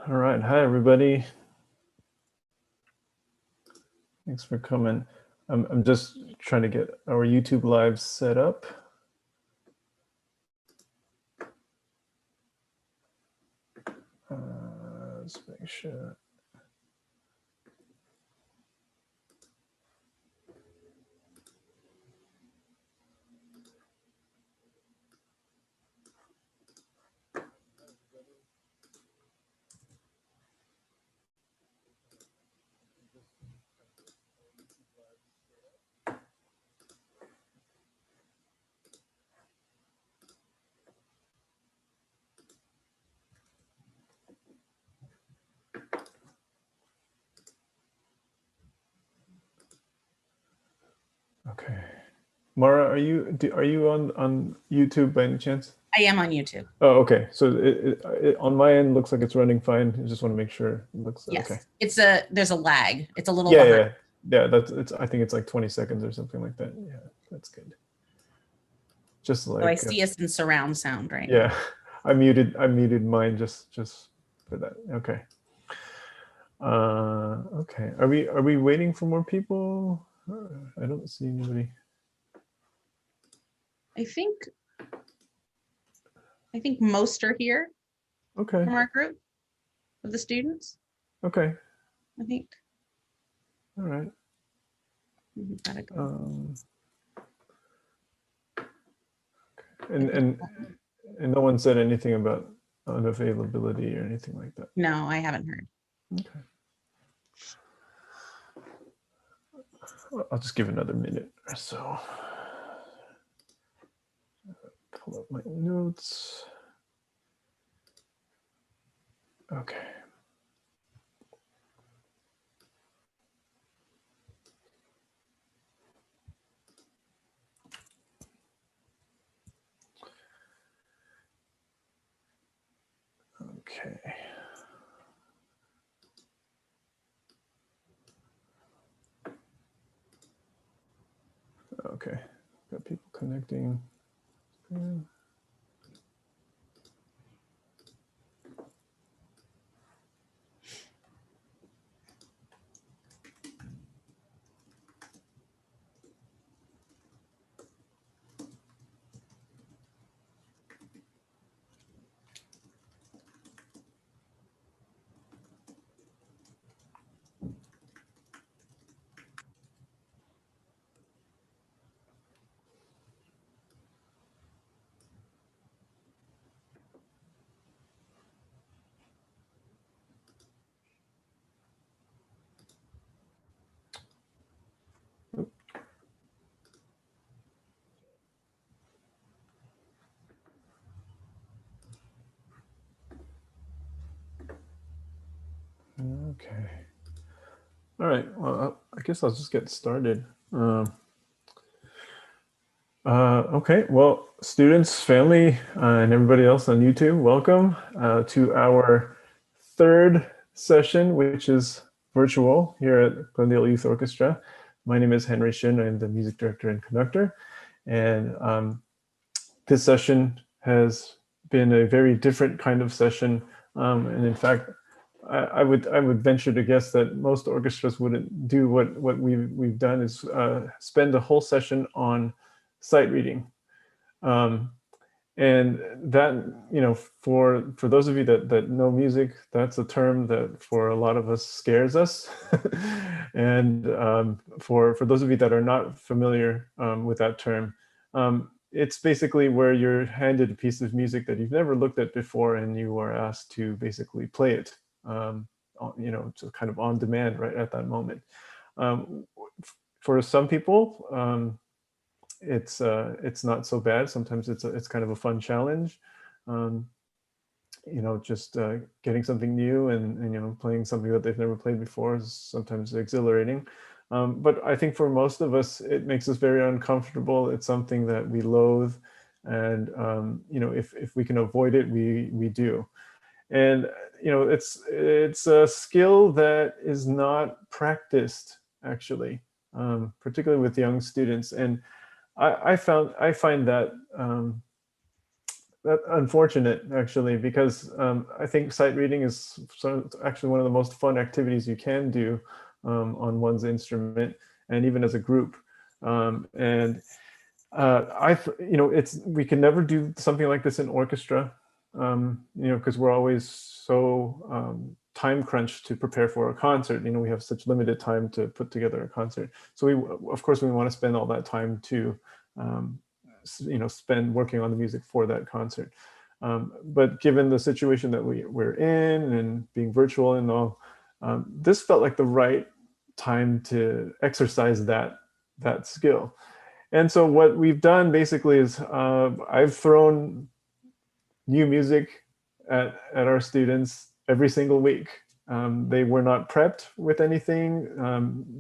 All right. Hi, everybody. Thanks for coming. I'm just trying to get our YouTube live set up. Let's make sure. Okay. Mara, are you on YouTube by any chance? I am on YouTube. Oh, okay. So it on my end looks like it's running fine. I just want to make sure it looks Yes. okay. There's a lag. It's a little Yeah, behind. yeah. I think it's like 20 seconds or something like that. Yeah, that's good. Just like So I see us in surround sound right yeah, now. I muted mine just for that. Okay. Okay. Are we waiting for more people? I don't see anybody. I think most are here Okay. from our group of the students. Okay. I think. All right. Gotta go. And no one said anything about unavailability or anything like that. No, I haven't heard. Okay. I'll just give another minute or so. Pull up my notes. Okay. Okay. Okay. Got people connecting. Okay. All right. Well, I guess I'll just get started. Okay. Well, students, family, and everybody else on YouTube, welcome to our third session, which is virtual here at Glendale Youth Orchestra. My name is Henry Shin. I'm the music director and conductor. And this session has been a very different kind of session. And in fact, I would venture to guess that most orchestras wouldn't do what we've done is spend a whole session on sight reading. And that, for those of you that know music, that's a term that for a lot of us scares us. And for those of you that are not familiar with that term, it's basically where you're handed a piece of music that you've never looked at before, and you are asked to basically play it, just kind of on demand right at that moment. For some people, it's not so bad. Sometimes it's kind of a fun challenge. Just getting something new and playing something that they've never played before is sometimes exhilarating. But I think for most of us, it makes us very uncomfortable. It's something that we loathe, and if we can avoid it, we do. And it's a skill that is not practiced actually, particularly with young students. And I find that unfortunate actually, because I think sight reading is actually one of the most fun activities you can do on one's instrument, and even as a group. And it's we can never do something like this in orchestra, because we're always so time crunched to prepare for a concert. We have such limited time to put together a concert. So of course, we want to spend all that time to, spend working on the music for that concert. But given the situation that we're in and being virtual and all, this felt like the right time to exercise that skill. And so what we've done basically is I've thrown new music at our students every single week. They were not prepped with anything.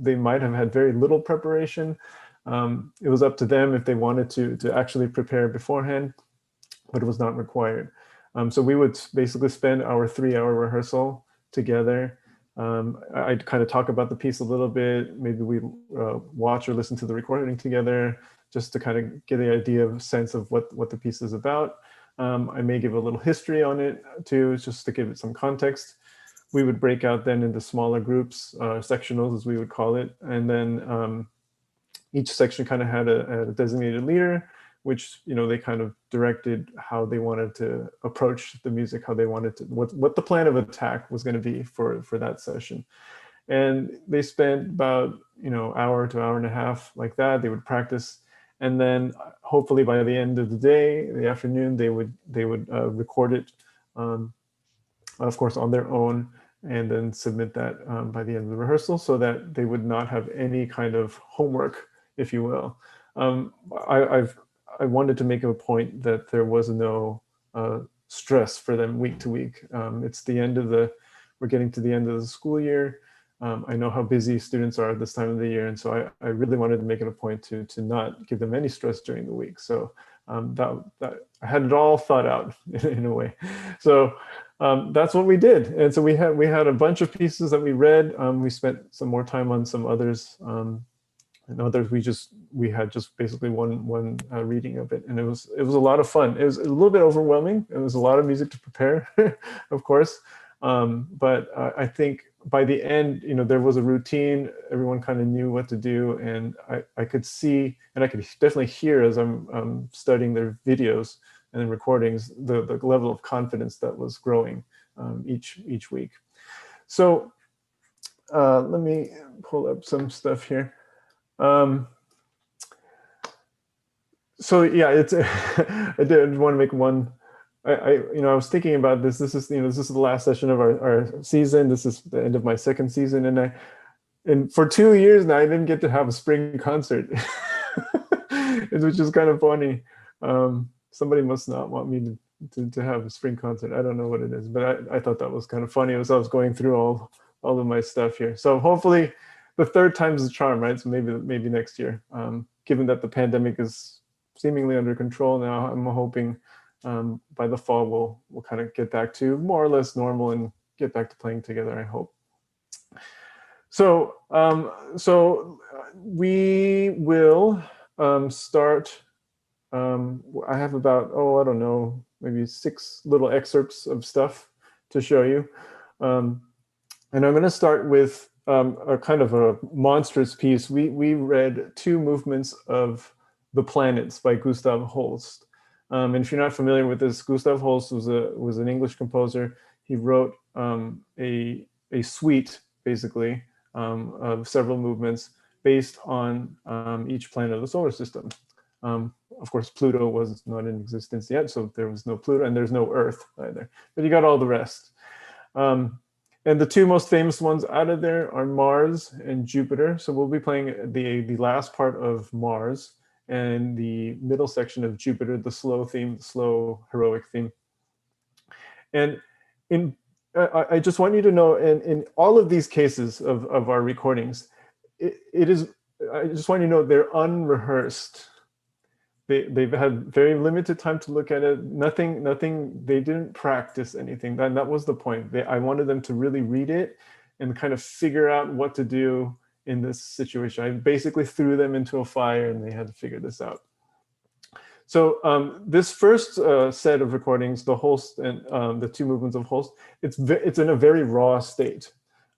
They might have had very little preparation. It was up to them if they wanted to actually prepare beforehand, but it was not required. So we would basically spend our 3-hour rehearsal together. I'd kind of talk about the piece a little bit. Maybe we watch or listen to the recording together, just to kind of get the idea of sense of what the piece is about. I may give a little history on it too, just to give it some context. We would break out then into smaller groups, sectionals as we would call it, and then each section kind of had a designated leader, which they kind of directed how they wanted to approach the music, how they wanted to, what the plan of attack was going to be for that session. And they spent about hour to hour and a half like that. They would practice, and then hopefully by the end of the day, the afternoon, they would record it, of course, on their own, and then submit that by the end of the rehearsal, so that they would not have any kind of homework, if you will. I wanted to make a point that there was no stress for them week to week. It's the end of we're getting to the end of the school year. I know how busy students are at this time of the year, and so I really wanted to make it a point to not give them any stress during the week. So that I had it all thought out in a way. So that's what we did, and so we had a bunch of pieces that we read. We spent some more time on some others. And others we had just basically one reading of it, and it was a lot of fun. It was a little bit overwhelming. It was a lot of music to prepare, of course, but I think by the end, there was a routine. Everyone kind of knew what to do, and I could see, and I could definitely hear as I'm studying their videos and recordings, the level of confidence that was growing each week. So let me pull up some stuff here. So yeah, it's I did want to make one. I was thinking about this. This is the last session of our season. This is the end of my second season, and for 2 years now I didn't get to have a spring concert, which is kind of funny. Somebody must not want me to have a spring concert. I don't know what it is, but I thought that was kind of funny as I was going through all of my stuff here. So hopefully the third time's the charm, right? So maybe next year, given that the pandemic is seemingly under control now, I'm hoping by the fall we'll kind of get back to more or less normal and get back to playing together, I hope. So we will start. I have about, I don't know, maybe 6 little excerpts of stuff to show you. And I'm going to start with a kind of a monstrous piece. We read 2 movements of The Planets by Gustav Holst. And if you're not familiar with this, Gustav Holst was an English composer. He wrote a suite, basically, of several movements based on each planet of the solar system. Of course, Pluto was not in existence yet, so there was no Pluto, and there's no Earth either. But you got all the rest. And the 2 most famous ones out of there are Mars and Jupiter. So we'll be playing the last part of Mars and the middle section of Jupiter, the slow theme, the slow heroic theme. And I just want you to know, in all of these cases of our recordings, it is, I just want you to know they're unrehearsed. They've had very limited time to look at it. Nothing. They didn't practice anything. That was the point. I wanted them to really read it and kind of figure out what to do in this situation. I basically threw them into a fire and they had to figure this out. So this first set of recordings, the Holst and the two movements of Holst, it's in a very raw state.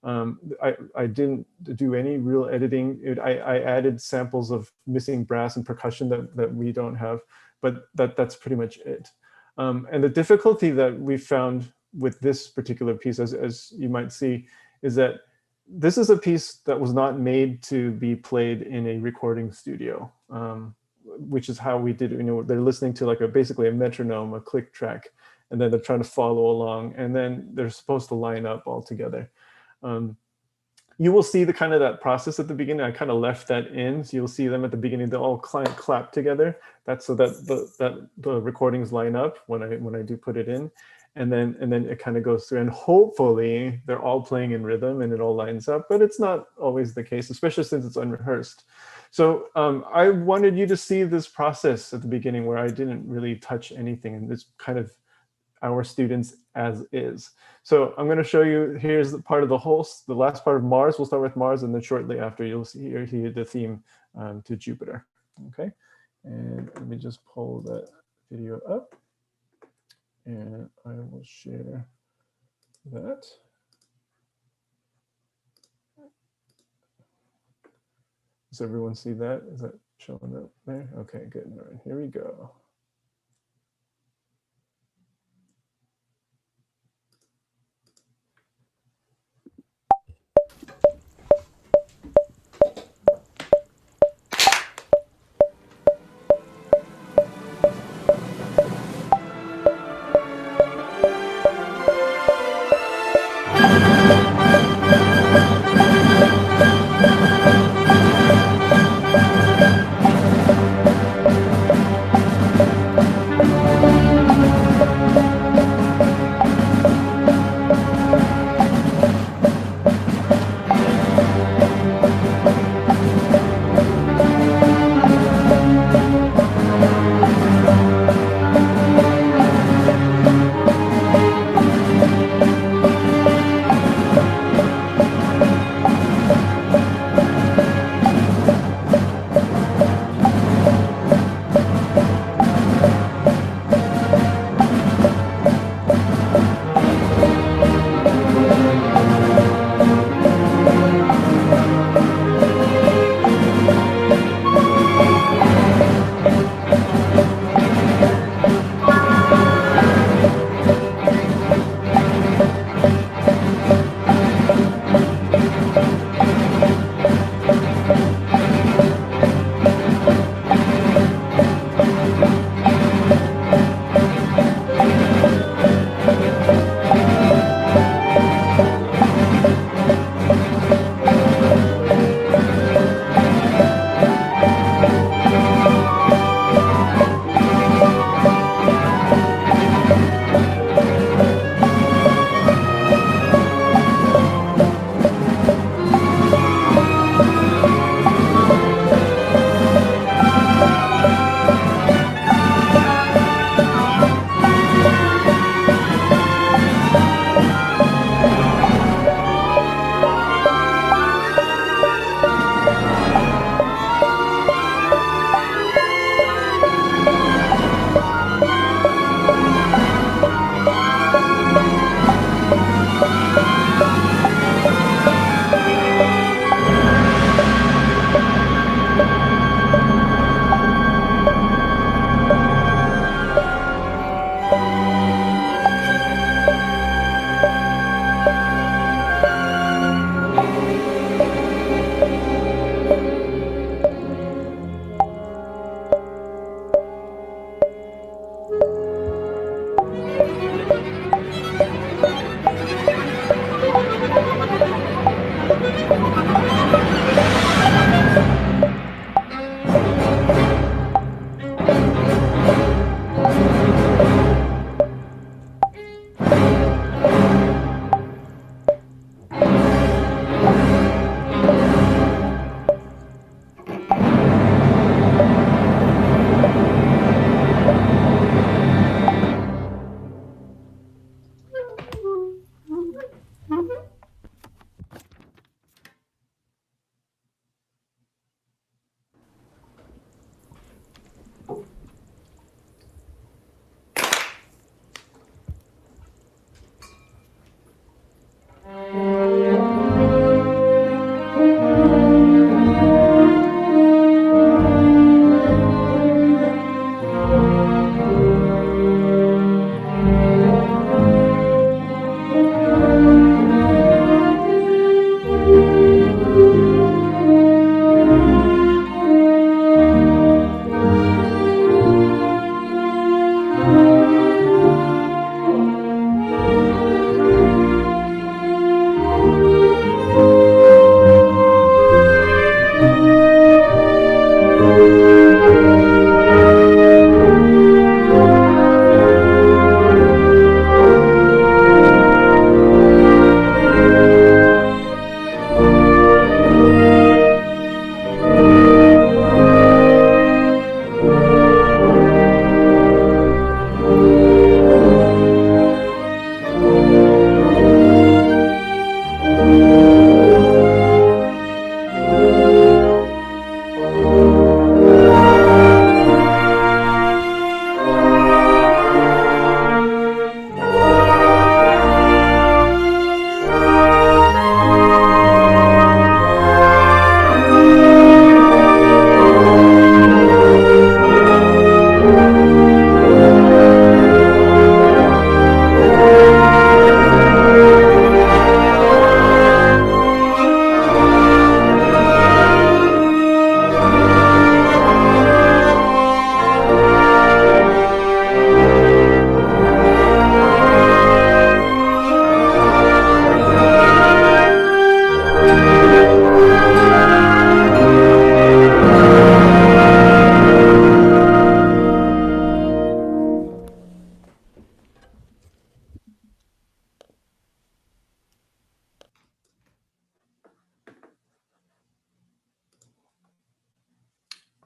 I didn't do any real editing. I added samples of missing brass and percussion that we don't have, but that's pretty much it. And the difficulty that we found with this particular piece, as you might see, is that this is a piece that was not made to be played in a recording studio, which is how we did it. You know, they're listening to like basically a metronome, a click track, and then they're trying to follow along, and then they're supposed to line up all together. You will see the kind of that process at the beginning. I kind of left that in, so you'll see them at the beginning. They'll all clap together. That's so that the recordings line up when I do put it in, and then it kind of goes through. And hopefully they're all playing in rhythm and it all lines up. But it's not always the case, especially since it's unrehearsed. So I wanted you to see this process at the beginning where I didn't really touch anything, and it's kind of our students as is. So I'm going to show you, here's the part of the Holst, the last part of Mars. We'll start with Mars, and then shortly after you'll hear the theme to Jupiter. Okay, and let me just pull that video up, and I will share that. Does everyone see that? Is that showing up there? Okay, good. All right, here we go.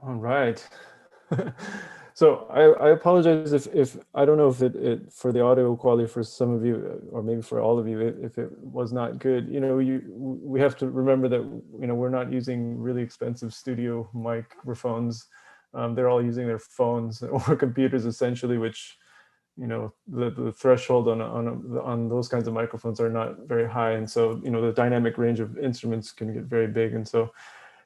All right. So I apologize if I don't know if it for the audio quality for some of you or maybe for all of you if it was not good. You know, we have to remember that we're not using really expensive studio microphones. They're all using their phones or computers essentially, which the threshold on those kinds of microphones are not very high, and so the dynamic range of instruments can get very big, and so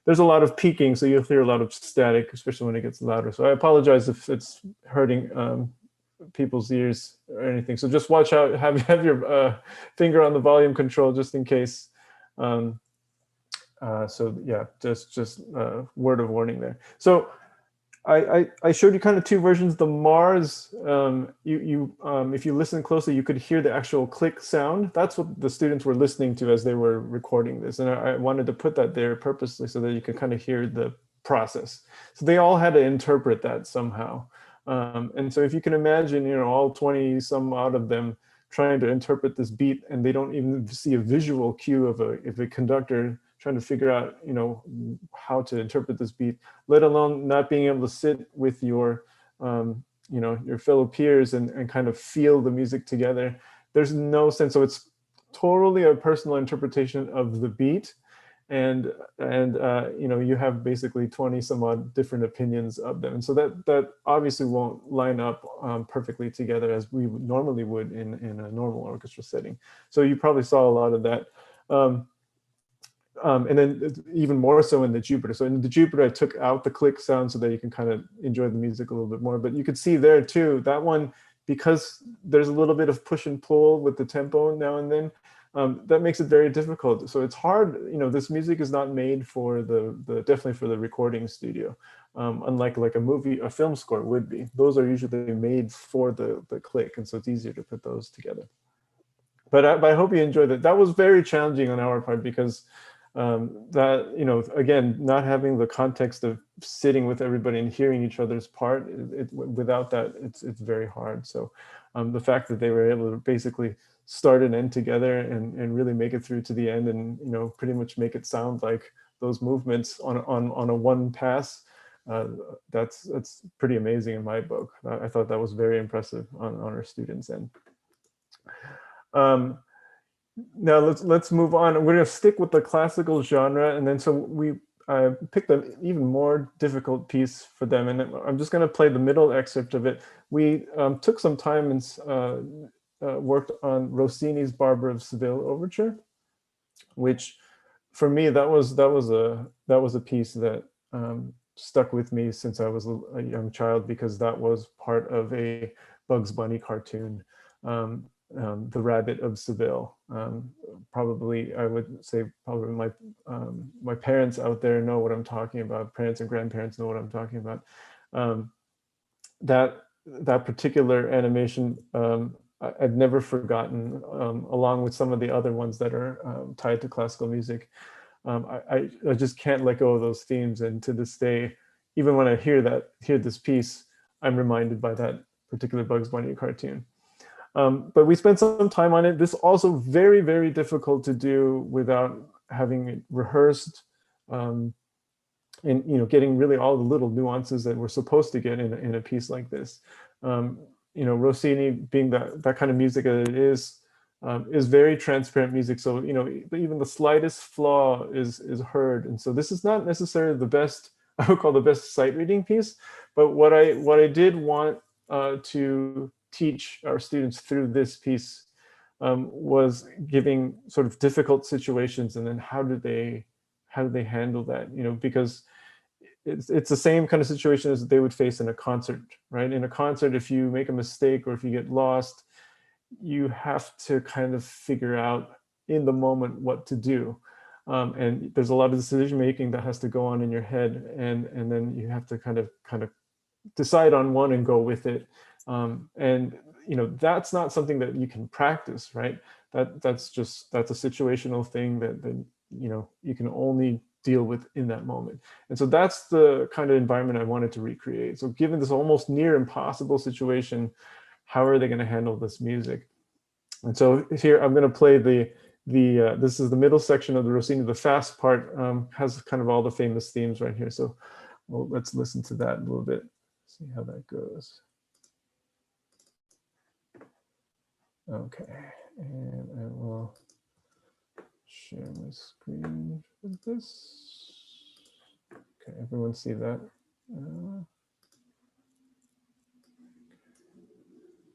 there's a lot of peaking, so you'll hear a lot of static, especially when it gets louder. So I apologize if it's hurting people's ears or anything. So just watch out, have your finger on the volume control just in case. Um, so yeah, just word of warning there. So I showed you kind of two versions. The Mars, if you listen closely, you could hear the actual click sound. That's what the students were listening to as they were recording this. And I wanted to put that there purposely so that you could kind of hear the process. So they all had to interpret that somehow. And so if you can imagine, all 20 some odd of them trying to interpret this beat, and they don't even see a visual cue of a conductor trying to figure out, how to interpret this beat, let alone not being able to sit with your, your fellow peers and kind of feel the music together. There's no sense. So it's totally a personal interpretation of the beat. And you have basically 20 some odd different opinions of them. And so that obviously won't line up perfectly together as we normally would in a normal orchestra setting. So you probably saw a lot of that. And then even more so in the Jupiter. So in the Jupiter, I took out the click sound so that you can kind of enjoy the music a little bit more. But you could see there too, that one, because there's a little bit of push and pull with the tempo now and then, that makes it very difficult. So it's hard, this music is not made for definitely for the recording studio. Unlike like a film score would be. Those are usually made for the click, and so it's easier to put those together. But I hope you enjoyed it. That was very challenging on our part because that, again, not having the context of sitting with everybody and hearing each other's part, without that, it's very hard. So the fact that they were able to basically start and end together and really make it through to the end and, pretty much make it sound like those movements on a one pass, that's pretty amazing in my book. I thought that was very impressive on our students' end. Um, Now let's move on. We're going to stick with the classical genre, and then so we picked an even more difficult piece for them, and I'm just going to play the middle excerpt of it. We took some time and worked on Rossini's Barber of Seville overture, which for me that was a piece that stuck with me since I was a young child, because that was part of a Bugs Bunny cartoon. The Rabbit of Seville. Probably, I would say, probably my parents out there know what I'm talking about. Parents and grandparents know what I'm talking about. That particular animation, I've never forgotten, along with some of the other ones that are tied to classical music. I just can't let go of those themes, and to this day, even when I hear this piece, I'm reminded by that particular Bugs Bunny cartoon. But we spent some time on it. This also very, very difficult to do without having it rehearsed, and getting really all the little nuances that we're supposed to get in a piece like this. Rossini, being that kind of music that it is very transparent music. So even the slightest flaw is heard, and so this is not necessarily the best, I would call the best sight reading piece. But what I did want to teach our students through this piece was giving sort of difficult situations, and then how do they handle that? Because it's the same kind of situation as they would face in a concert, right? In a concert, if you make a mistake or if you get lost, you have to kind of figure out in the moment what to do. And there's a lot of decision making that has to go on in your head, and then you have to kind of decide on one and go with it. And that's not something that you can practice, right? That's a situational thing that you can only deal with in that moment. And so that's the kind of environment I wanted to recreate. So given this almost near impossible situation, how are they going to handle this music? And so here I'm going to play this is the middle section of the Rossini. The fast part has kind of all the famous themes right here. So well, let's listen to that a little bit, see how that goes. Okay, and I will share my screen for this. Okay, everyone see that?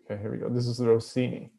Okay, here we go. This is the Rossini.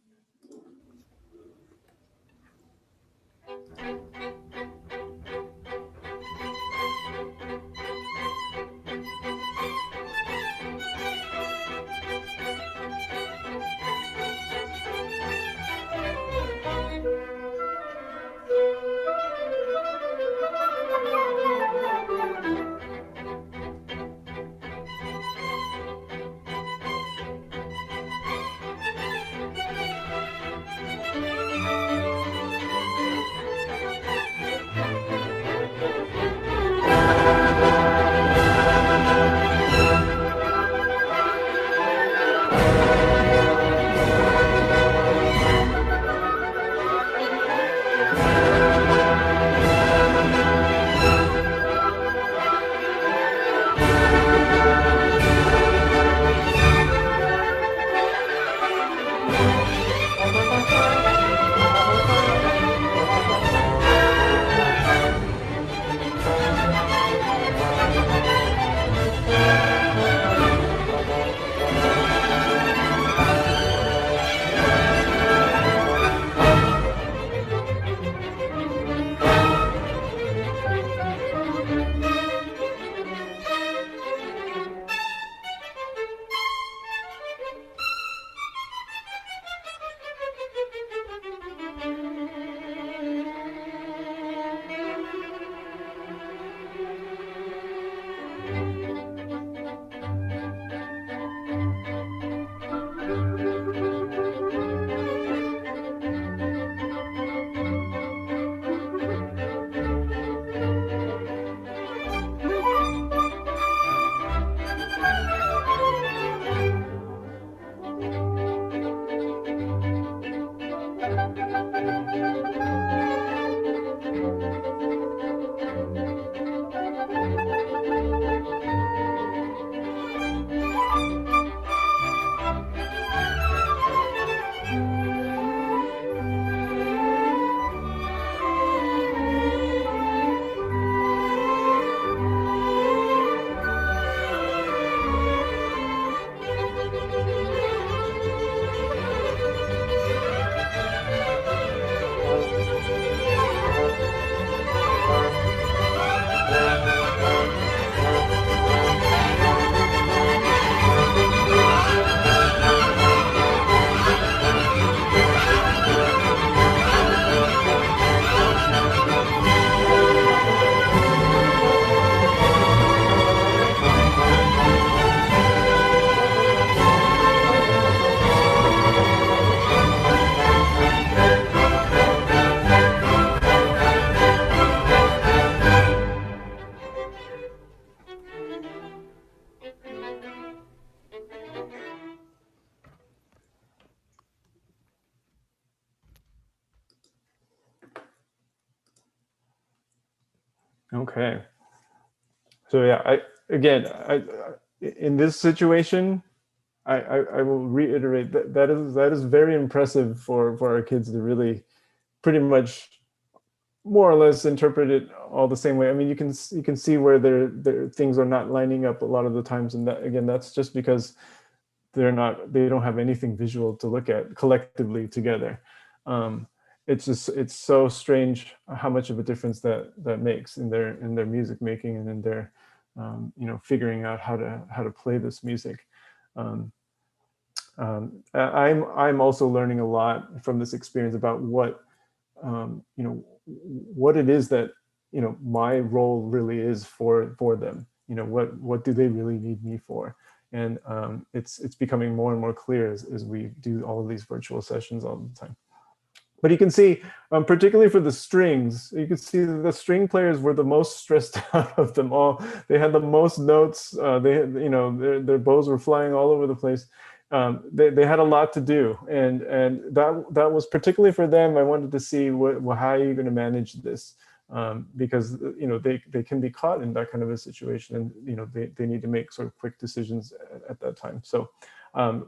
Okay. So yeah, in this situation, I will reiterate that that is very impressive for our kids to really pretty much more or less interpret it all the same way. I mean, you can see where their things are not lining up a lot of the times, and that again, that's just because they don't have anything visual to look at collectively together. Um, it's so strange how much of a difference that makes in their music making and in their figuring out how to play this music. Um, I'm also learning a lot from this experience about what it is that my role really is for them. What do they really need me for? And it's becoming more and more clear as we do all of these virtual sessions all the time. But you can see, particularly for the strings, you can see that the string players were the most stressed out of them all. They had the most notes. They had, their bows were flying all over the place. They had a lot to do, and that was particularly for them. I wanted to see how are you going to manage this. because they can be caught in that kind of a situation, and they need to make sort of quick decisions at that time. So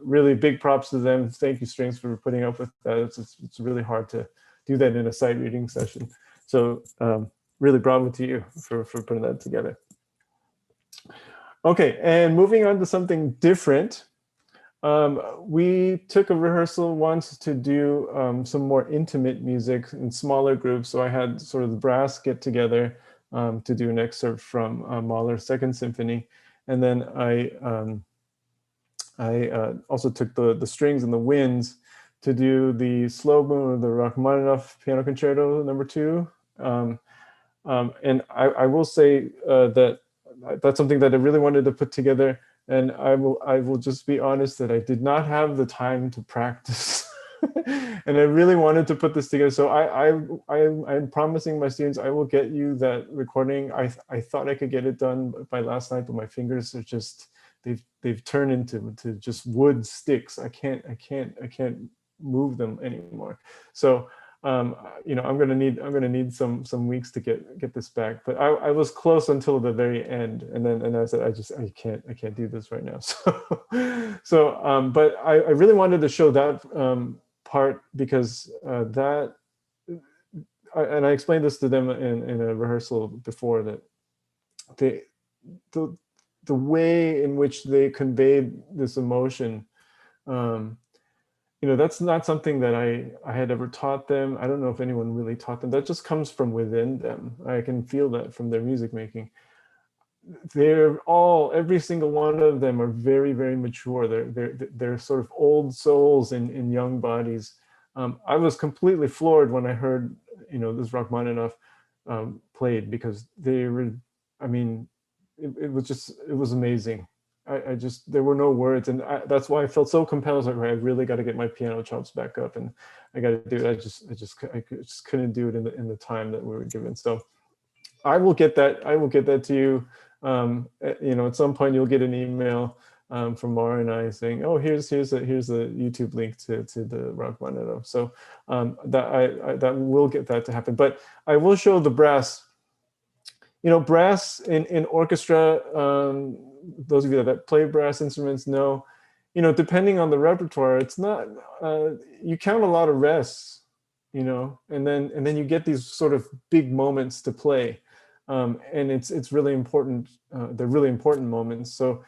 really big props to them. Thank you, Strings, for putting up with that. It's really hard to do that in a sight reading session. So really bravo to you for putting that together. Okay, and moving on to something different. We took a rehearsal once to do some more intimate music in smaller groups. So I had sort of the brass get together to do an excerpt from Mahler's Second Symphony. And then I also took the strings and the winds to do the slow movement of the Rachmaninoff Piano Concerto No. 2. And I will say that that's something that I really wanted to put together. And I will just be honest that I did not have the time to practice. And I really wanted to put this together. So I'm promising my students I will get you that recording. I thought I could get it done by last night, but my fingers are just they've turned into just wood sticks. I can't move them anymore. So I'm gonna need some weeks to get this back. But I was close until the very end, and I said I can't do this right now. But I really wanted to show that part because and I explained this to them in a rehearsal before, that they the way in which they conveyed this emotion. That's not something that I had ever taught them. I don't know if anyone really taught them. That just comes from within them. I can feel that from their music making. Every single one of them are very, very mature. They're sort of old souls in young bodies. I was completely floored when I heard, this Rachmaninoff played, because they were, I mean, it was amazing. There were no words, and that's why I felt so compelled. Like, I really got to get my piano chops back up, and I got to do it. I just couldn't do it in the time that we were given. So I will get that to you. At some point you'll get an email from Mara and I saying, "Oh, here's a YouTube link to the Rachmaninoff." So that will get that to happen. But I will show the brass. Brass in orchestra, those of you that play brass instruments know, depending on the repertoire, it's not, you count a lot of rests, and then you get these sort of big moments to play. And it's really important. They're really important moments. So,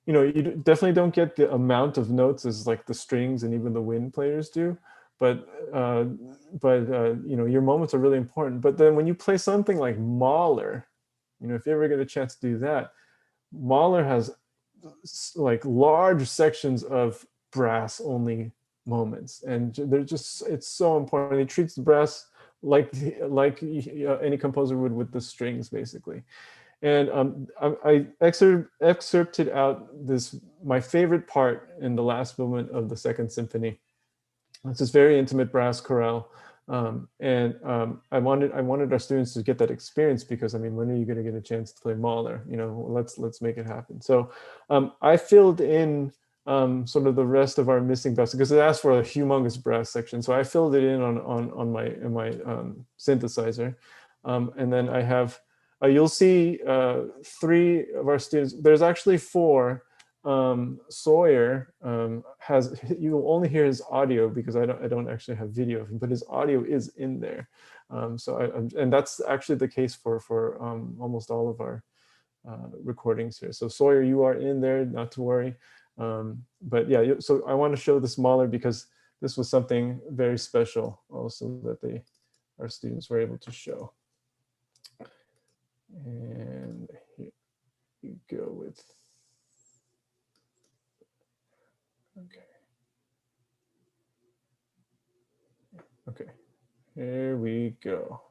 you definitely don't get the amount of notes as like the strings and even the wind players do. But your moments are really important. But then when you play something like Mahler, if you ever get a chance to do that, Mahler has like large sections of brass only moments, and it's so important. He treats the brass like any composer would with the strings, basically. And I excerpted out my favorite part in the last movement of the Second Symphony. It's this very intimate brass chorale. I wanted our students to get that experience, because when are you going to get a chance to play Mahler? Let's make it happen. So I filled in sort of the rest of our missing brass, because it asked for a humongous brass section. So I filled it in on my synthesizer, and then I have you'll see 3 of our students. There's actually 4. Sawyer you will only hear his audio, because I don't actually have video of him, but his audio is in there. And that's actually the case for almost all of our recordings here. So Sawyer, you are in there, not to worry. But yeah, so I want to show this Mahler because this was something very special also that our students were able to show. And here you go with. Okay. Okay, here we go.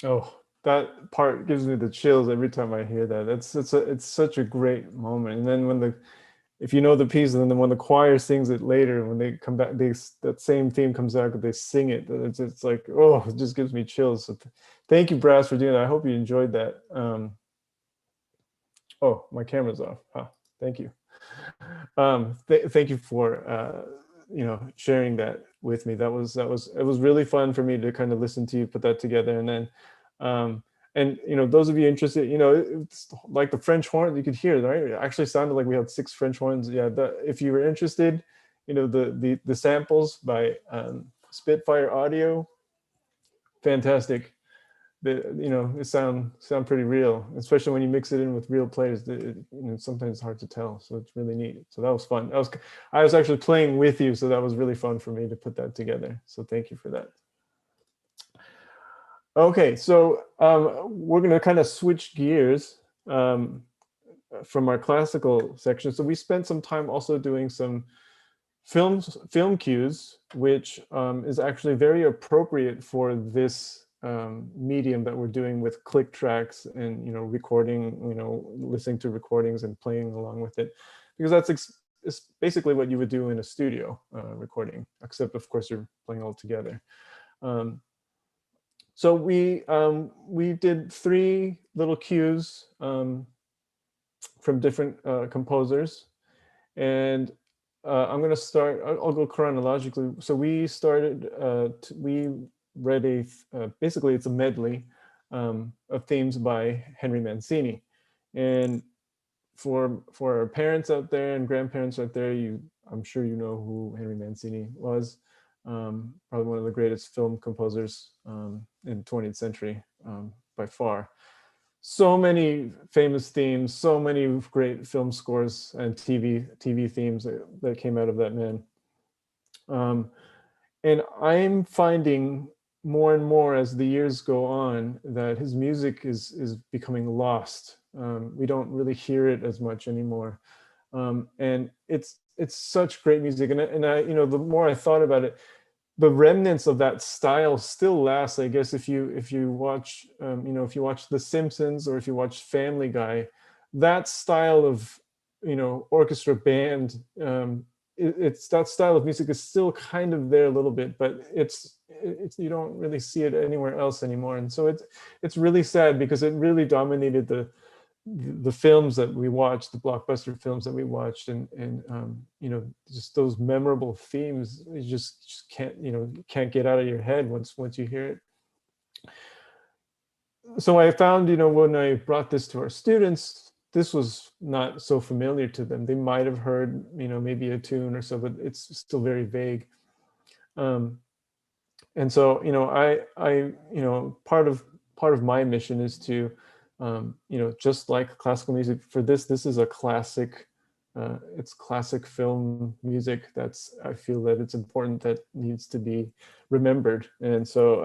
Oh, that part gives me the chills every time I hear that. It's such a great moment. And then when the if you know the piece, and then when the choir sings it later, when they come back, that same theme comes out, they sing it. It's like, oh, it just gives me chills. So thank you, Brass, for doing that. I hope you enjoyed that. Oh, my camera's off. Huh. Thank you. Thank you for sharing that with me. That was it was really fun for me to kind of listen to you put that together, and then um, and those of you interested, it's like the French horn you could hear, right? It actually sounded like we had 6 French horns. Yeah, if you were interested, the samples by Spitfire Audio, fantastic. It sound pretty real, especially when you mix it in with real players. Sometimes it's hard to tell, so it's really neat. So that was fun. I was actually playing with you, so that was really fun for me to put that together. So thank you for that. Okay, so we're going to kind of switch gears from our classical section. So we spent some time also doing some film cues, which is actually very appropriate for this medium that we're doing with click tracks and recording, listening to recordings and playing along with it, because it's basically what you would do in a studio recording, except of course you're playing all together. So we did 3 little cues from different composers, and I'm going to start. I'll go chronologically. So we started. We read basically it's a medley of themes by Henry Mancini, and for our parents out there and grandparents out there, I'm sure you know who Henry Mancini was. Probably one of the greatest film composers in the 20th century by far. So many famous themes, so many great film scores and TV themes that came out of that man. And I'm finding more and more as the years go on that his music is becoming lost. We don't really hear it as much anymore, and it's such great music. And I the more I thought about it, the remnants of that style still lasts. I guess if you watch if you watch The Simpsons or if you watch Family Guy, that style of orchestra band, it's that style of music is still kind of there a little bit, but it's you don't really see it anywhere else anymore. And so it's really sad because it really dominated the films that we watched, the blockbuster films that we watched, and just those memorable themes. You just can't can't get out of your head once you hear it. So I found when I brought this to our students, this was not so familiar to them. They might have heard maybe a tune or so, but it's still very vague. And so part of my mission is to just like classical music, for this is a classic, it's classic film music. I feel that it's important, that needs to be remembered. And so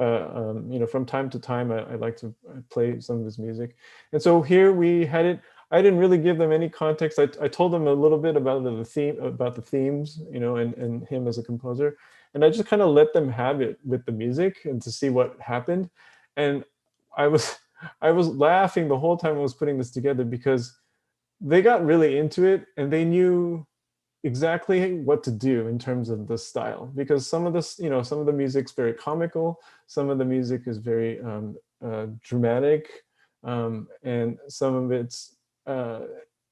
from time to time I like to play some of his music. And so here we had it. I didn't really give them any context. I told them a little bit about the themes, and him as a composer, and I just kind of let them have it with the music and to see what happened. And I was I was laughing the whole time I was putting this together, because they got really into it and they knew exactly what to do in terms of the style, because some of this, some of the music's very comical, some of the music is very dramatic, and some of it's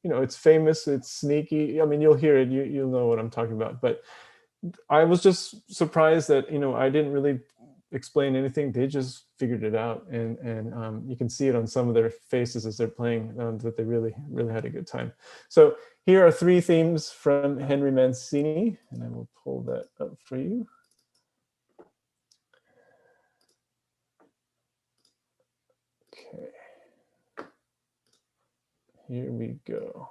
it's famous, it's sneaky. I mean, you'll hear it, you'll know what I'm talking about. But I was just surprised that I didn't really explain anything. They just figured it out, and you can see it on some of their faces as they're playing, that they really had a good time. So here are 3 themes from Henry Mancini, and I will pull that up for you. Okay, here we go.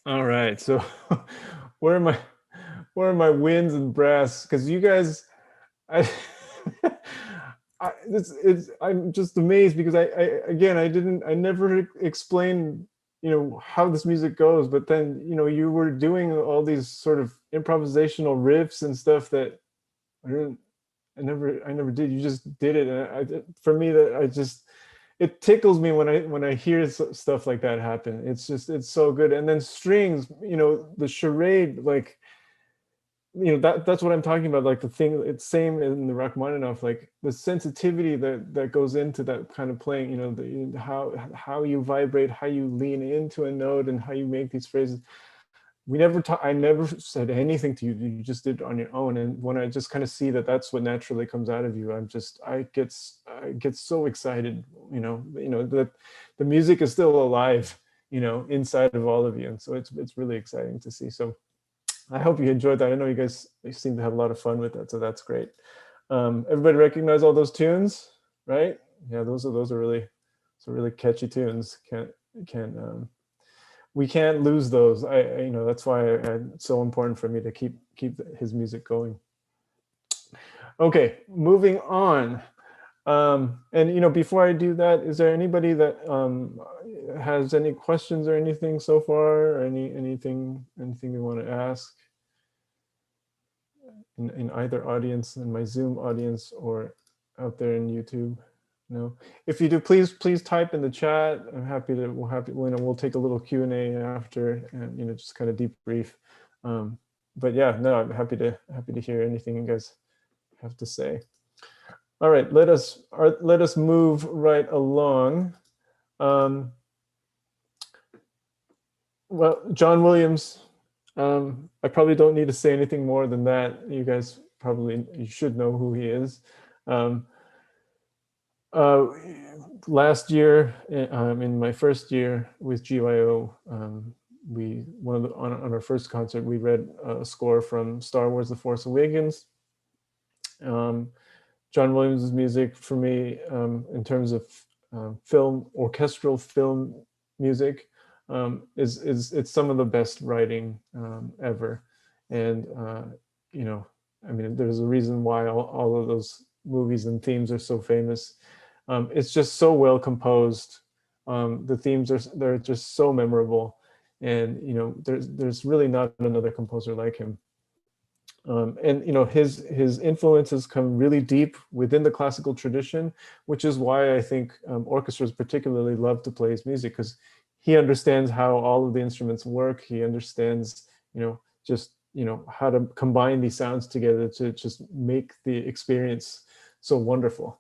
All right. So where are my wins and brass? Because you guys, I, I'm just amazed because I never explained, how this music goes, but then, you were doing all these sort of improvisational riffs and stuff that I didn't, I never did. You just did it. And for me, that I just, it tickles me when I hear stuff like that happen. It's so good. And then strings, the charade, like, that's what I'm talking about. Like the thing, it's same in the Rachmaninoff, like the sensitivity that goes into that kind of playing. How you vibrate, how you lean into a note, and how you make these phrases. I never said anything to you. You just did it on your own. And when I just kind of see that that's what naturally comes out of you, I get so excited. That the music is still alive. Inside of all of you, and so it's really exciting to see. So I hope you enjoyed that. I know you seem to have a lot of fun with that, so that's great. Everybody recognize all those tunes, right? Yeah, those are really catchy tunes. Can't we can't lose those. That's why it's so important for me to keep his music going. Okay, moving on. And before I do that, is there anybody that has any questions or anything so far? Or anything you want to ask? In either audience, in my Zoom audience or out there in YouTube? No. If you do, please type in the chat. We'll take a little Q&A after, and just kind of debrief. But yeah, no, I'm happy to hear anything you guys have to say. All right, let us move right along. Well, John Williams. I probably don't need to say anything more than that. You guys you should know who he is. Last year, in my first year with GYO, on our first concert, we read a score from Star Wars: The Force Awakens. John Williams' music for me, in terms of orchestral film music, it's some of the best writing ever. And there's a reason why all of those movies and themes are so famous. It's just so well composed. The themes they're just so memorable, and there's really not another composer like him. And his influences come really deep within the classical tradition, which is why I think orchestras particularly love to play his music, because he understands how all of the instruments work. He understands, how to combine these sounds together to just make the experience so wonderful.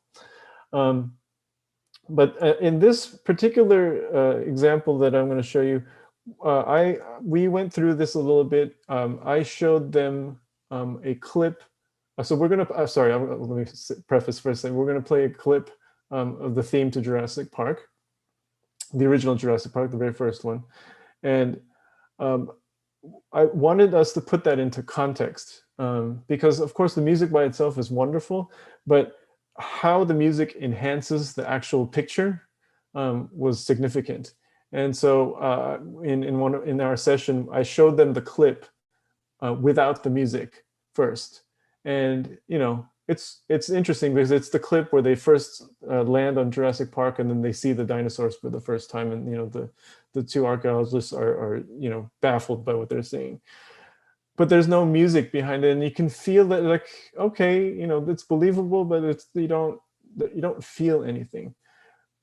But in this particular example that I'm going to show you, we went through this a little bit. I showed them a clip. So we're going to, sorry, let me preface first. We're going to play a clip of the theme to Jurassic Park, the original Jurassic Park, the very first one. And I wanted us to put that into context, because of course the music by itself is wonderful, but how the music enhances the actual picture was significant. And so in our session, I showed them the clip without the music first. And it's interesting because it's the clip where they first land on Jurassic Park, and then they see the dinosaurs for the first time, and the two archaeologists are baffled by what they're seeing. But there's no music behind it, and you can feel that, like, okay, it's believable, but you don't feel anything.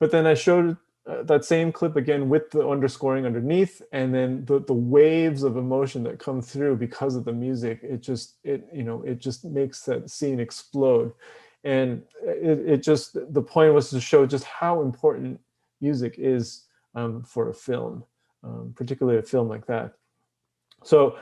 But then I showed that same clip again with the underscoring underneath, and then the waves of emotion that come through because of the music. It just makes that scene explode. And the point was to show just how important music is for a film, particularly a film like that. So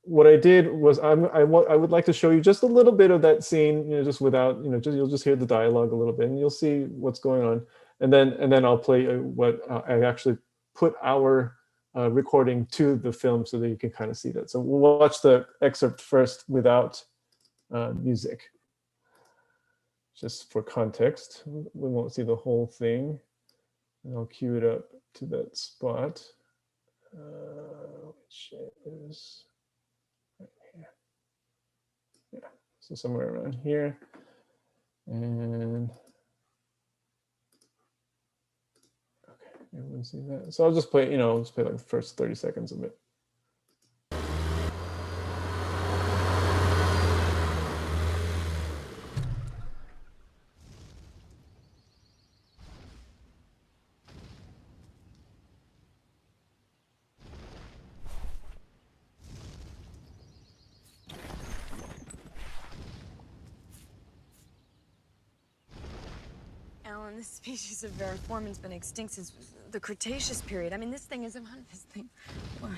what I did was I would like to show you just a little bit of that scene, just without, you'll just hear the dialogue a little bit, and you'll see what's going on. And then I'll play what I actually put our recording to the film so that you can kind of see that. So we'll watch the excerpt first without music, just for context. We won't see the whole thing. And I'll cue it up to that spot, which is right here. Yeah, so somewhere around here. And everyone see that? So I'll just play, I'll just play like the first 30 seconds of it. this species of variformin's been extinct since the Cretaceous period. I mean, this thing isn't this thing. What?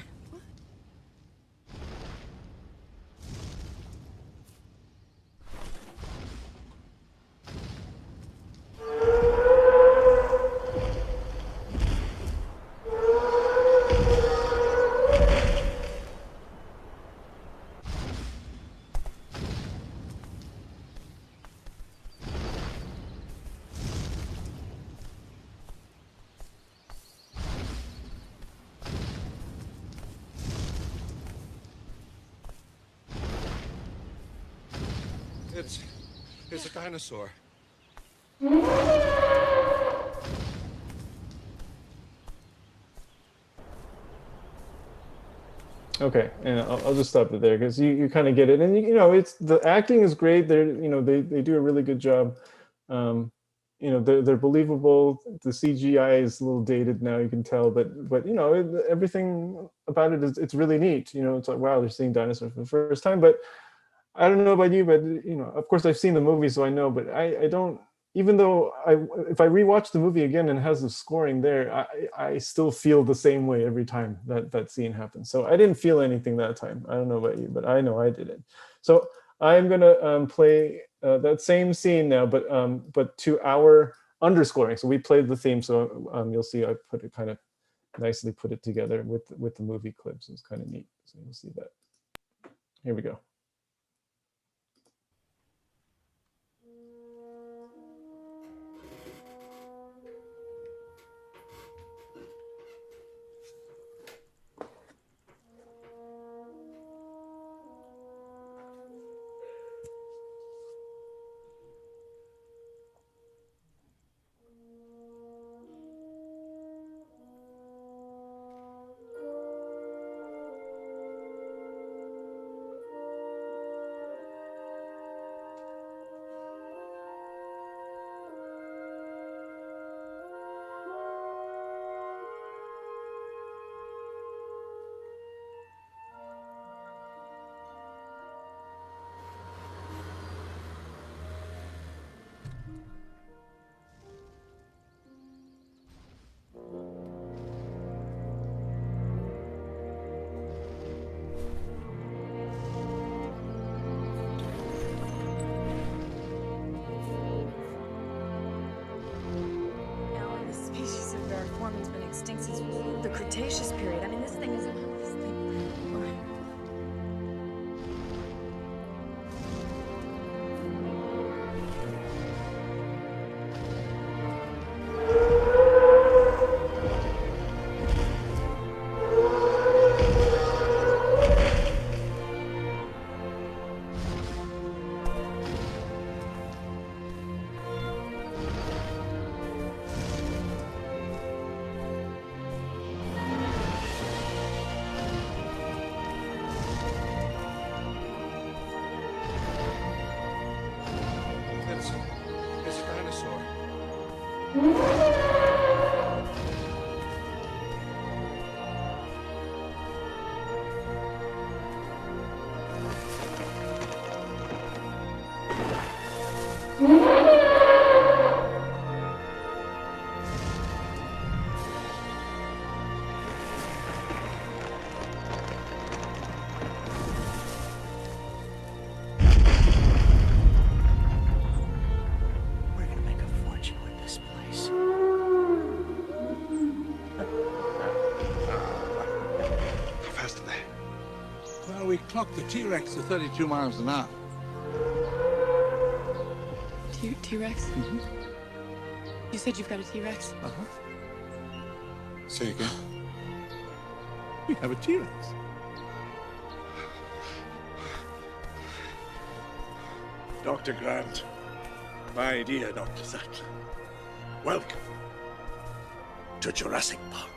It's a dinosaur. Okay, and I'll just stop it there because you kind of get it, and it's the acting is great. They do a really good job. They're believable. The CGI is a little dated now, you can tell, but everything about it is it's really neat. It's like, wow, they're seeing dinosaurs for the first time. But I don't know about you, but of course I've seen the movie, so I know. But I don't. Even though if I rewatch the movie again and it has the scoring there, I still feel the same way every time that scene happens. So I didn't feel anything that time. I don't know about you, but I know I didn't. So I'm gonna play that same scene now, but to our underscoring. So we played the theme, so you'll see I put it kind of nicely put it together with the movie clips. It's kind of neat. So you'll see that. Here we go. Variformin's been extinct since the Cretaceous period. I mean, this thing isn't this thing. What? It's a dinosaur. We clocked the T-Rex to 32 miles an hour. T-Rex? Mm-hmm. You said you've got a T-Rex? Uh-huh. Say again. We have a T-Rex. Dr. Grant, my dear Dr. Sattler, welcome to Jurassic Park.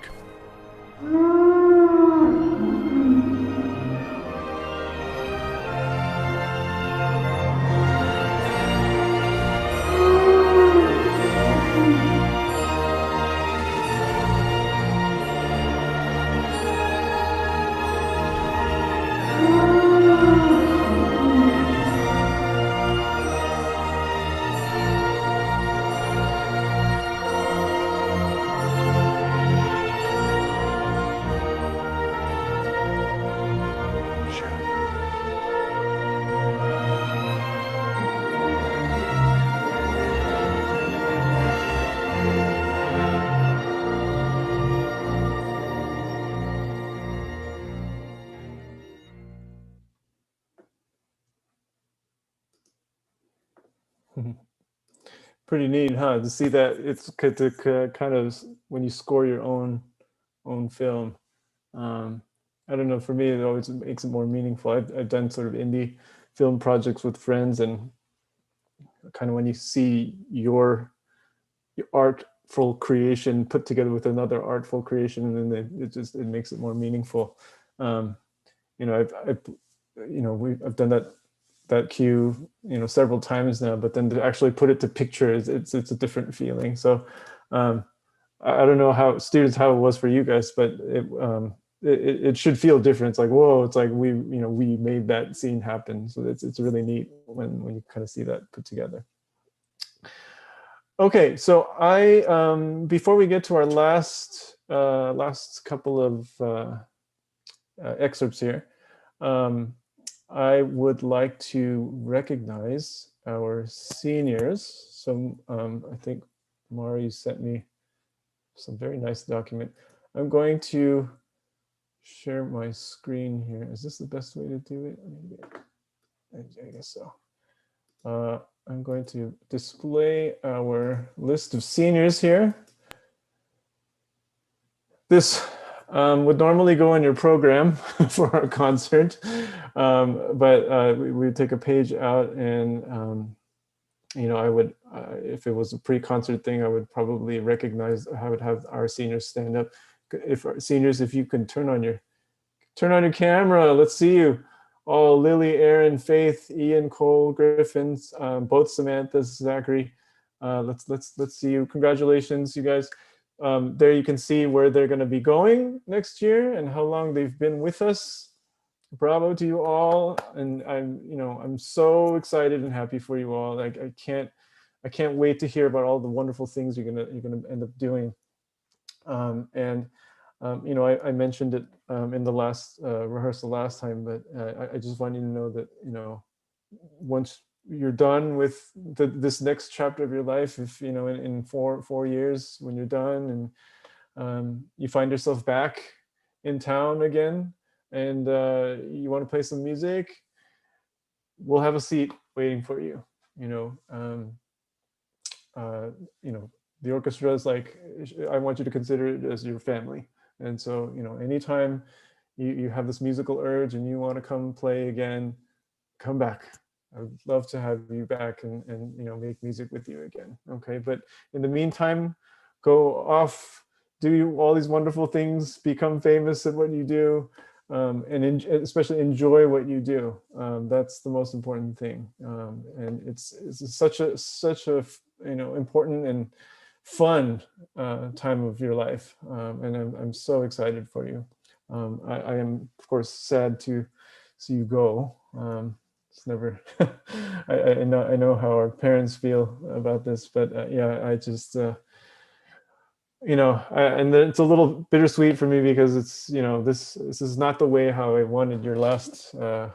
Pretty neat, huh? To see that it's to kind of when you score your own film. I don't know. For me, it always makes it more meaningful. I've done sort of indie film projects with friends, and kind of when you see your artful creation put together with another artful creation, and then it makes it more meaningful. Um, I've done that cue several times now, but then to actually put it to picture it's a different feeling. So um, I don't know how it was for you guys, but it should feel different. It's like, whoa, it's like we made that scene happen. So it's really neat when you kind of see that put together. Okay, so I before we get to our last couple of excerpts here, I would like to recognize our seniors. So I think Mari sent me some very nice document. I'm going to share my screen here. Is this the best way to do it? I guess so. I'm going to display our list of seniors here. This would normally go in your program for our concert, but we take a page out, and I would, if it was a pre-concert thing, I would probably recognize. I would have our seniors stand up. If seniors, if you can turn on your camera, let's see you. Oh, Lily, Aaron, Faith, Ian, Cole, Griffins, both Samantha's, Zachary. Let's see you. Congratulations, you guys. There you can see where they're going to be going next year and how long they've been with us. Bravo to you all, and I'm so excited and happy for you all. Like I can't wait to hear about all the wonderful things you're gonna end up doing. I mentioned it in the last rehearsal last time, but I just want you to know that once you're done with this next chapter of your life, if in 4 years when you're done and you find yourself back in town again and you want to play some music, we'll have a seat waiting for you. The orchestra is like, I want you to consider it as your family. And so, anytime you have this musical urge and you want to come play again, come back. I would love to have you back and make music with you again. Okay, but in the meantime, go off, do all these wonderful things, become famous at what you do, and especially enjoy what you do. That's the most important thing. And it's such a important and fun time of your life, and I'm so excited for you. I am, of course, sad to see you go. It's never. I know how our parents feel about this, but yeah, I just and it's a little bittersweet for me because it's this is not the way how I wanted your last quote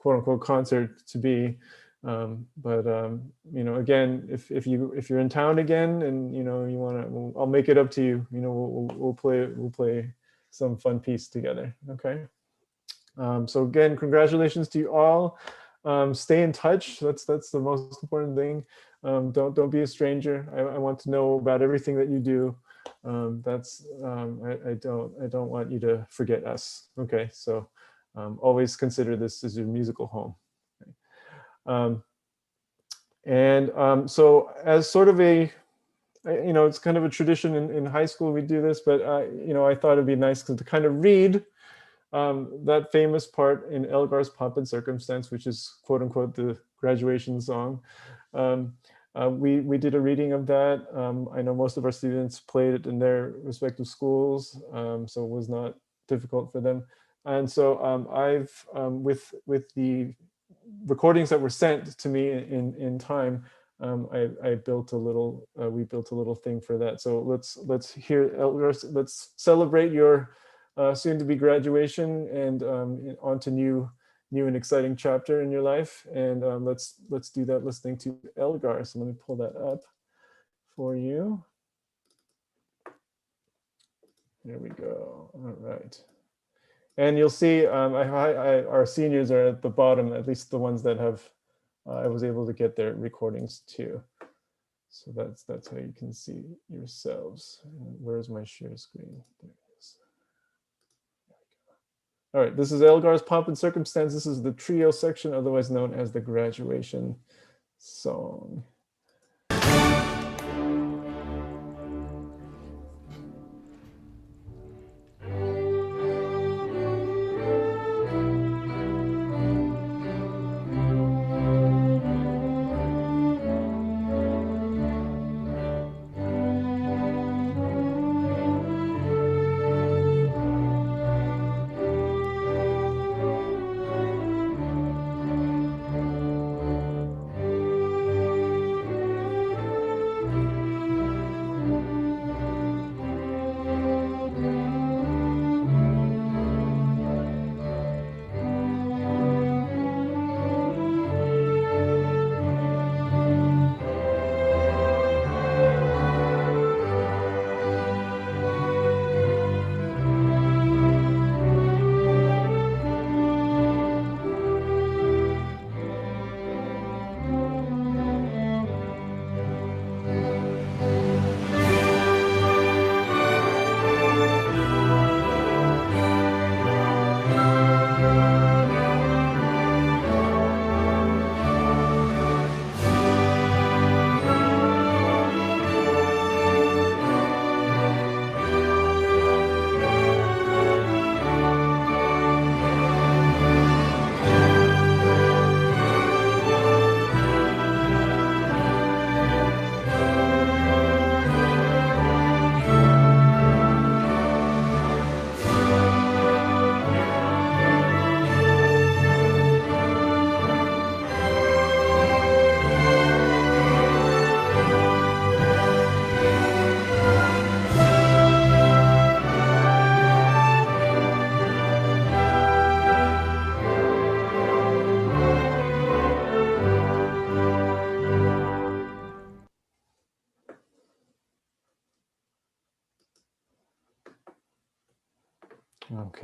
unquote concert to be. But again, if you're in town again and you want to, I'll make it up to you. We'll play some fun piece together. Okay. So again, congratulations to you all. Stay in touch. That's the most important thing. Don't be a stranger. I want to know about everything that you do. I don't want you to forget us. Okay. So always consider this as your musical home. So as sort of it's kind of a tradition in high school we do this, but I thought it'd be nice to kind of read that famous part in Elgar's Pomp and Circumstance, which is quote unquote the graduation song. We did a reading of that. I know most of our students played it in their respective schools, so it was not difficult for them. And so I've with the recordings that were sent to me in time, I built a little. We built a little thing for that. So let's hear Elgar. Let's celebrate your soon-to-be graduation and on to new and exciting chapter in your life. And let's do that listening to Elgar. So let me pull that up for you. There we go. All right. And you'll see our seniors are at the bottom, at least the ones that have I was able to get their recordings too. So that's how you can see yourselves. Where's my share screen? There it is. All right, this is Elgar's Pomp and Circumstance. This is the trio section, otherwise known as the graduation song.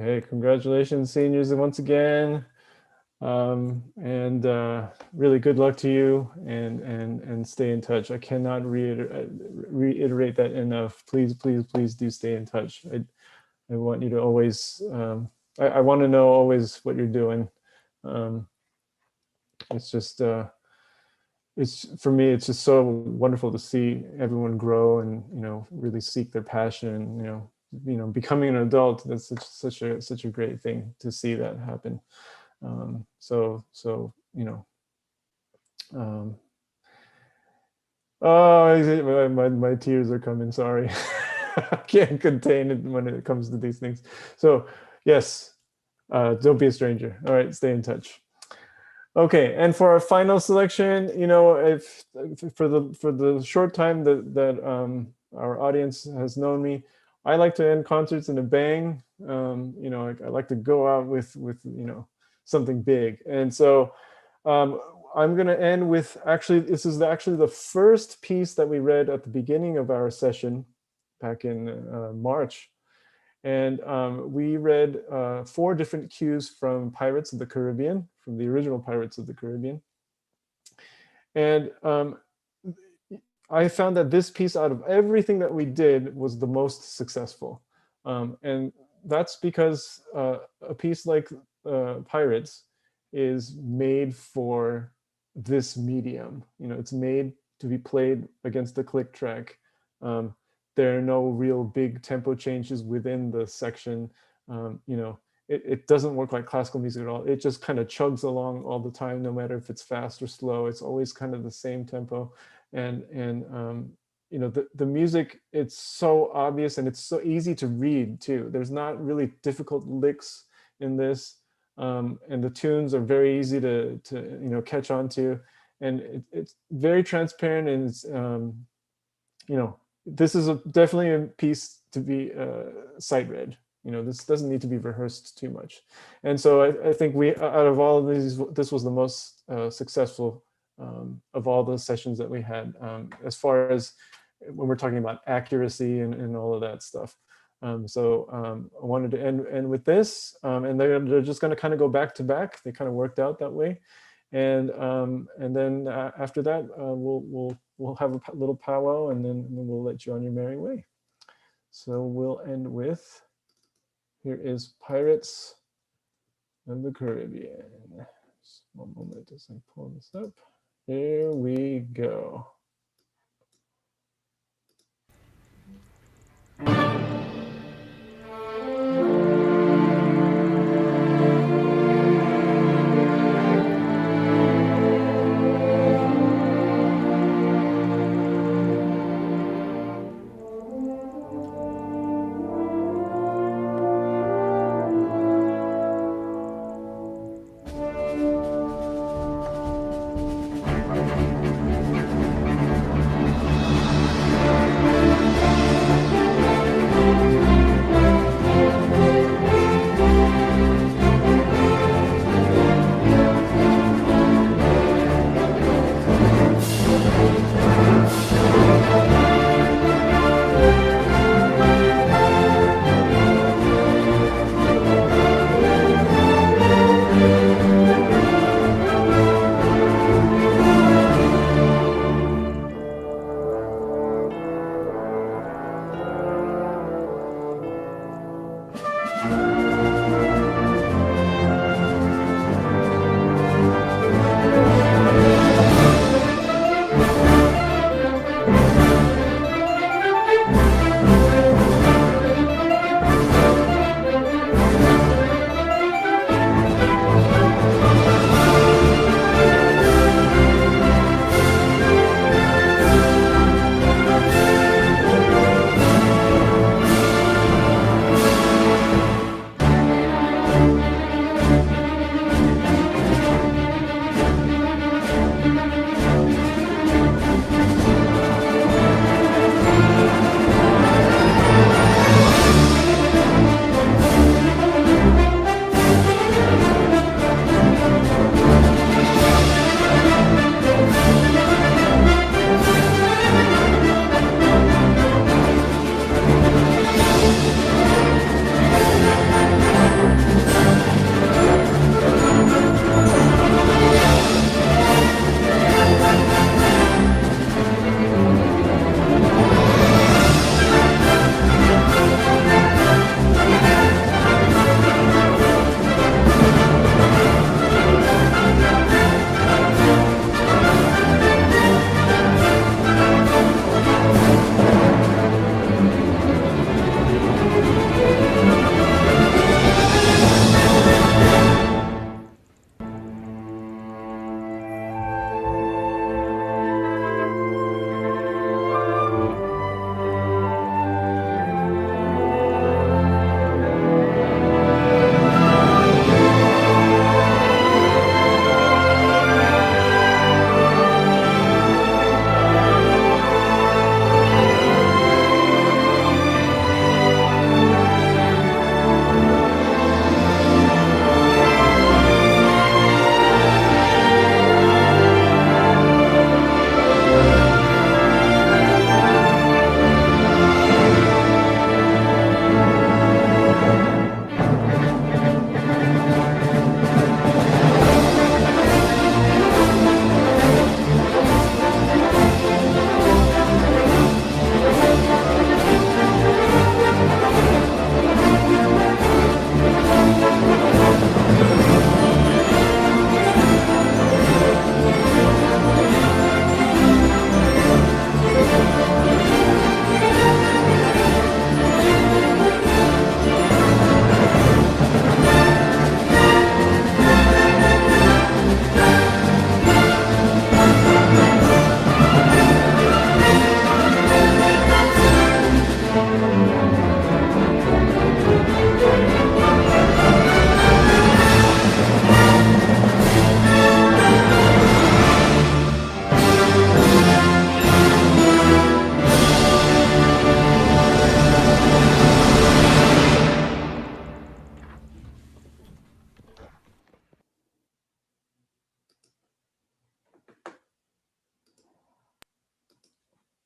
Okay, congratulations, seniors, once again. And really good luck to you, and stay in touch. I cannot reiterate that enough. Please, please, please do stay in touch. I want you to always, I want to know always what you're doing. It's just, it's for me, it's just so wonderful to see everyone grow and, really seek their passion, becoming an adult. That's such a great thing to see that happen. So oh, my tears are coming. Sorry. I can't contain it when it comes to these things. So yes, don't be a stranger. All right, stay in touch. Okay, and for our final selection, if for the short time that our audience has known me, I like to end concerts in a bang. I like to go out with something big, and so I'm going to end with this is actually the first piece that we read at the beginning of our session back in March. And we read 4 different cues from Pirates of the Caribbean, from the original Pirates of the Caribbean. And I found that this piece, out of everything that we did, was the most successful. And that's because a piece like Pirates is made for this medium. It's made to be played against the click track. There are no real big tempo changes within the section. It doesn't work like classical music at all. It just kind of chugs along all the time, no matter if it's fast or slow. It's always kind of the same tempo. And the music, it's so obvious and it's so easy to read too. There's not really difficult licks in this. And the tunes are very easy to catch on to. And it's very transparent, and it's, this is definitely a piece to be sight read. This doesn't need to be rehearsed too much. And so I think out of all of these, this was the most successful of all the sessions that we had, as far as when we're talking about accuracy and all of that stuff. I wanted to end with this, and they're just going to kind of go back to back. They kind of worked out that way. And then after that, we'll have a little powwow, and then we'll let you on your merry way. So we'll end with, here is Pirates of the Caribbean. Just one moment as I pull this up. Here we go.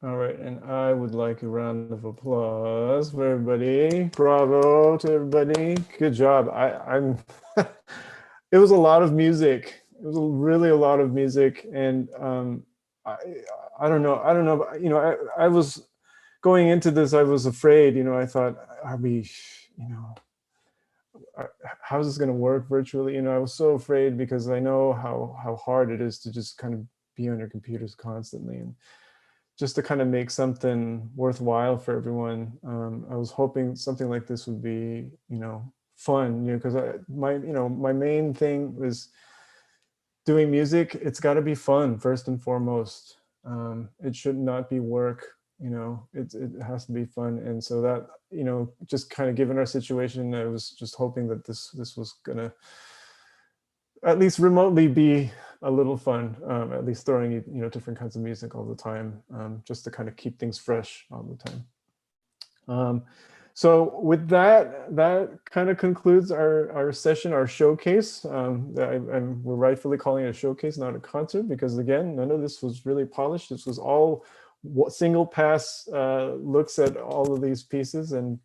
All right, and I would like a round of applause for everybody. Bravo to everybody. Good job. I'm it was a lot of music, really a lot of music, and I, I don't know. You know, I was going into this. I was afraid. You know, I thought, are we, you know, how's this going to work virtually? You know, I was so afraid because I know how hard it is to just kind of be on your computers constantly, and just to kind of make something worthwhile for everyone. I was hoping something like this would be, you know, fun. You know, because my main thing was doing music. It's got to be fun first and foremost. It should not be work. You know, it has to be fun. And so that, you know, just kind of given our situation, I was just hoping that this was gonna at least remotely be a little fun, at least throwing, you know, different kinds of music all the time, just to kind of keep things fresh all the time. So with that, that kind of concludes our session, our showcase. We're rightfully calling it a showcase, not a concert, because again, none of this was really polished. This was all single pass looks at all of these pieces. And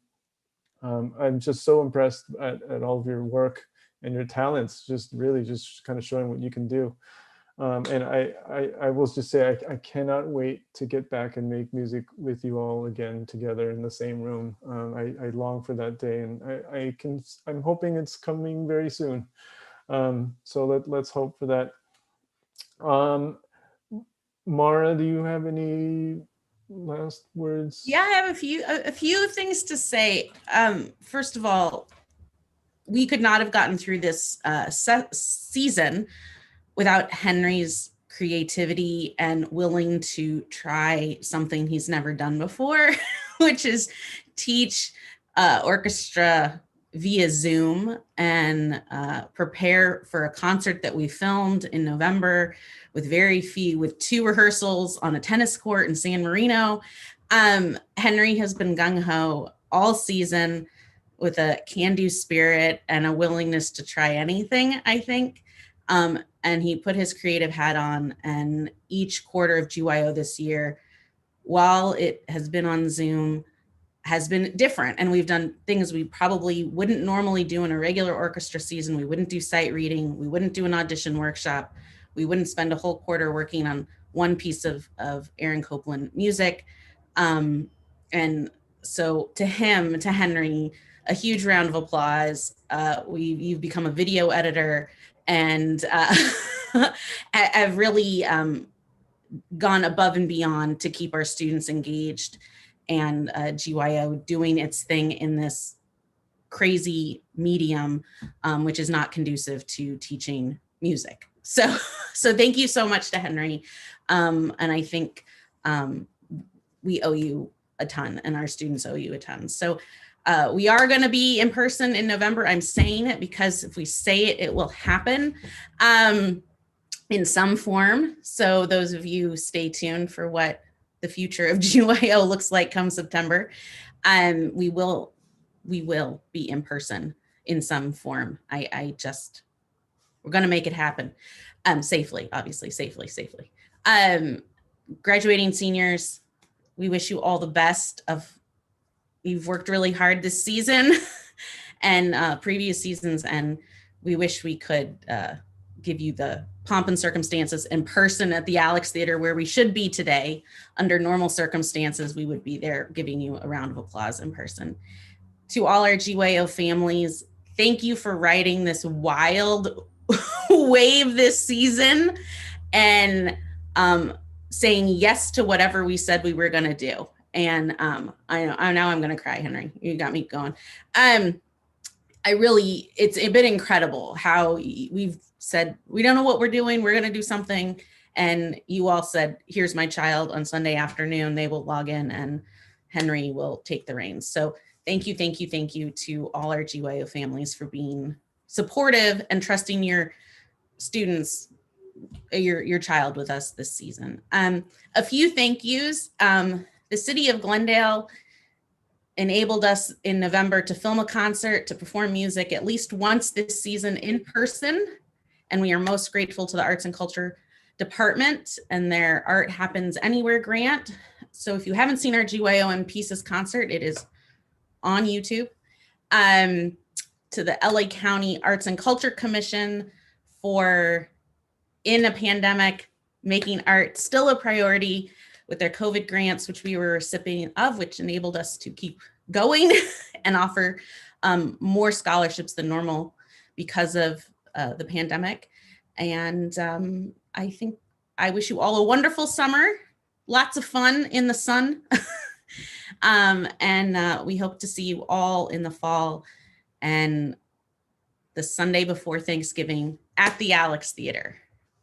I'm just so impressed at all of your work and your talents, just really just kind of showing what you can do. And I will just say, I cannot wait to get back and make music with you all again together in the same room. I long for that day, and I'm hoping it's coming very soon. So let's hope for that. Mara, do you have any last words? Yeah, I have a few things to say. First of all, we could not have gotten through this season without Henry's creativity and willing to try something he's never done before, which is teach orchestra via Zoom and prepare for a concert that we filmed in November with 2 rehearsals on a tennis court in San Marino. Henry has been gung-ho all season with a can-do spirit and a willingness to try anything, I think. And he put his creative hat on, and each quarter of GYO this year, while it has been on Zoom, has been different. And we've done things we probably wouldn't normally do in a regular orchestra season. We wouldn't do sight reading. We wouldn't do an audition workshop. We wouldn't spend a whole quarter working on one piece of Aaron Copland music. And so to him, to Henry, a huge round of applause. You've become a video editor, and have really gone above and beyond to keep our students engaged, and GYO doing its thing in this crazy medium, which is not conducive to teaching music. So thank you so much to Henry. And I think we owe you a ton, and our students owe you a ton. So we are going to be in person in November. I'm saying it because if we say it, it will happen in some form. So those of you stay tuned for what the future of GYO looks like come September. We will be in person in some form. We're going to make it happen safely, obviously, safely. Graduating seniors, we wish you all the best. You've worked really hard this season and previous seasons, and we wish we could give you the pomp and circumstances in person at the Alex Theater, where we should be today. Under normal circumstances, we would be there giving you a round of applause in person. To all our GYO families, thank you for riding this wild wave this season and saying yes to whatever we said we were going to do. And I know now I'm going to cry, Henry. You got me going. It's been incredible how we've said, we don't know what we're doing. We're going to do something. And you all said, here's my child on Sunday afternoon. They will log in and Henry will take the reins. So thank you to all our GYO families for being supportive and trusting your students, your child with us this season. A few thank yous. The city of Glendale enabled us in November to film a concert, to perform music at least once this season in person. And we are most grateful to the Arts and Culture Department and their Art Happens Anywhere grant. So if you haven't seen our GYO and Pieces concert, it is on YouTube. To the LA County Arts and Culture Commission for in a pandemic, making art still a priority with their COVID grants, which we were a recipient of, which enabled us to keep going and offer more scholarships than normal because of the pandemic. And I wish you all a wonderful summer, lots of fun in the sun. And we hope to see you all in the fall and the Sunday before Thanksgiving at the Alex Theater.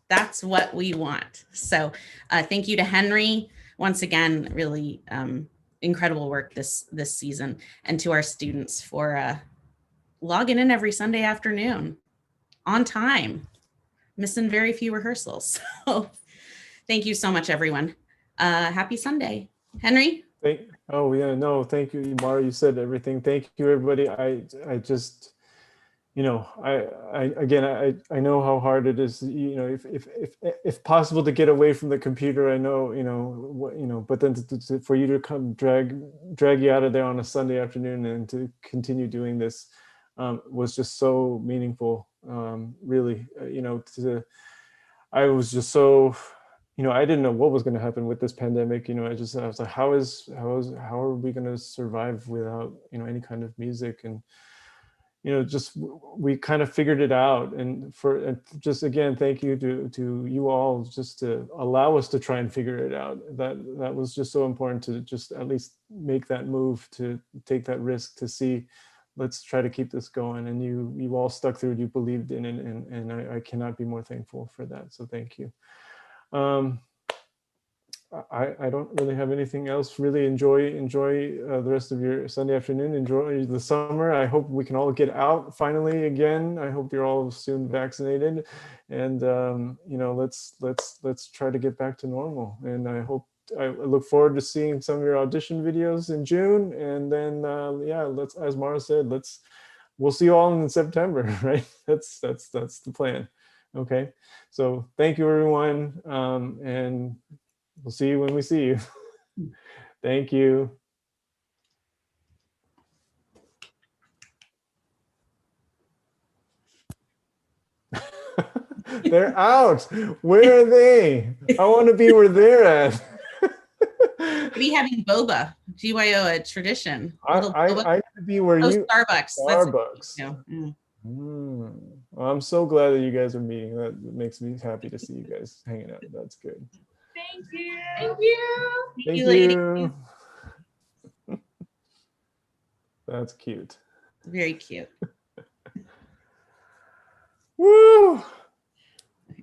That's what we want. So thank you to Henry once again, really incredible work this season, and to our students for logging in every Sunday afternoon on time, missing very few rehearsals. So thank you so much, everyone. Happy Sunday. Henry? Oh yeah, no, thank you, Mara. You said everything. Thank you, everybody. I just, you know, I know how hard it is, you know, if possible to get away from the computer. I know, but then for you to come drag you out of there on a Sunday afternoon and to continue doing this was just so meaningful. Really, I was just so, I didn't know what was going to happen with this pandemic. I was like, how are we going to survive without, any kind of music? And, just we kind of figured it out. And just again, thank you to you all just to allow us to try and figure it out. That was just so important to just at least make that move, to take that risk, to see, let's try to keep this going. And you all stuck through it, you believed in it, and I cannot be more thankful for that. So thank you. I don't really have anything else. Really enjoy the rest of your Sunday afternoon. Enjoy the summer. I hope we can all get out finally again. I hope you're all soon vaccinated, and let's try to get back to normal. And I look forward to seeing some of your audition videos in June. And then let's, as Mara said, we'll see you all in September, right? That's the plan. Okay, so thank you, everyone, and we'll see you when we see you. Thank you. They're out. Where are they? I want to be where they're at. Maybe having boba, GYO, a tradition. I need to be where you. Starbucks. Starbucks. Mm. Well, I'm so glad that you guys are meeting. That makes me happy to see you guys hanging out. That's good. Thank you. Thank you. Thank you. Ladies. That's cute. Very cute. Woo!